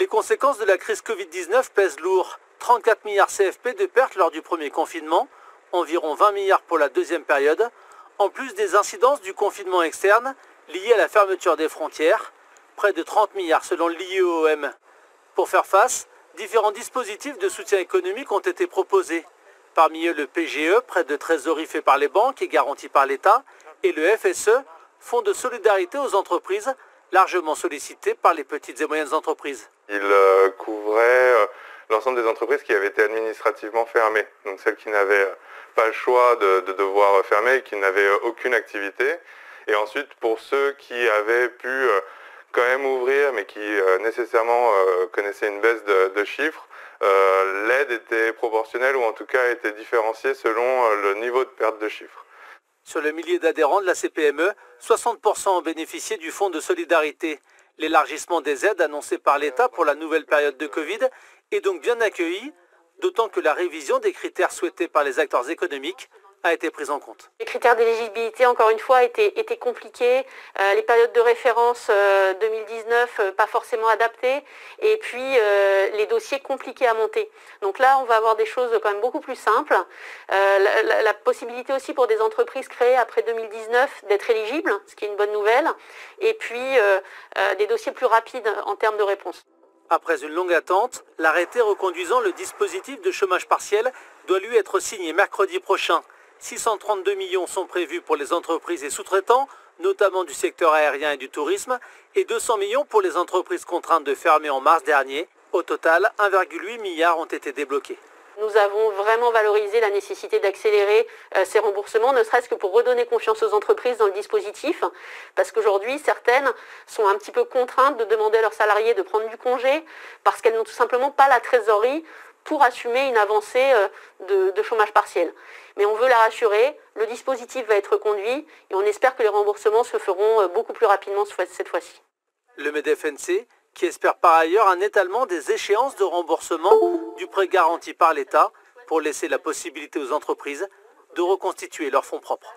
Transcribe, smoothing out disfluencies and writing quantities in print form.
Les conséquences de la crise Covid-19 pèsent lourd. 34 milliards CFP de pertes lors du premier confinement, environ 20 milliards pour la deuxième période, en plus des incidences du confinement externe liées à la fermeture des frontières, près de 30 milliards selon l'IEOM. Pour faire face, différents dispositifs de soutien économique ont été proposés. Parmi eux le PGE, prêt de trésorerie fait par les banques et garanti par l'État, et le FSE, Fonds de solidarité aux entreprises, largement sollicité par les petites et moyennes entreprises. Il couvrait l'ensemble des entreprises qui avaient été administrativement fermées, donc celles qui n'avaient pas le choix de devoir fermer et qui n'avaient aucune activité. Et ensuite, pour ceux qui avaient pu quand même ouvrir, mais qui nécessairement connaissaient une baisse de chiffres, l'aide était proportionnelle ou en tout cas était différenciée selon le niveau de perte de chiffres. Sur le millier d'adhérents de la CPME, 60% ont bénéficié du fonds de solidarité. L'élargissement des aides annoncées par l'État pour la nouvelle période de Covid est donc bien accueilli, d'autant que la révision des critères souhaités par les acteurs économiques a été prise en compte. Les critères d'éligibilité, encore une fois, étaient compliqués. Les périodes de référence 2019, pas forcément adaptées. Et puis, les dossiers compliqués à monter. Donc là, on va avoir des choses quand même beaucoup plus simples. La possibilité aussi pour des entreprises créées après 2019 d'être éligibles, ce qui est une bonne nouvelle. Et puis, des dossiers plus rapides en termes de réponse. Après une longue attente, l'arrêté reconduisant le dispositif de chômage partiel doit lui être signé mercredi prochain. 632 millions sont prévus pour les entreprises et sous-traitants, notamment du secteur aérien et du tourisme, et 200 millions pour les entreprises contraintes de fermer en mars dernier. Au total, 1,8 milliard ont été débloqués. Nous avons vraiment valorisé la nécessité d'accélérer ces remboursements, ne serait-ce que pour redonner confiance aux entreprises dans le dispositif, parce qu'aujourd'hui, certaines sont un petit peu contraintes de demander à leurs salariés de prendre du congé, parce qu'elles n'ont tout simplement pas la trésorerie pour assumer une avancée de chômage partiel. Mais on veut la rassurer, le dispositif va être conduit et on espère que les remboursements se feront beaucoup plus rapidement cette fois-ci. Le MEDEF-NC, qui espère par ailleurs un étalement des échéances de remboursement du prêt garanti par l'État pour laisser la possibilité aux entreprises de reconstituer leurs fonds propres.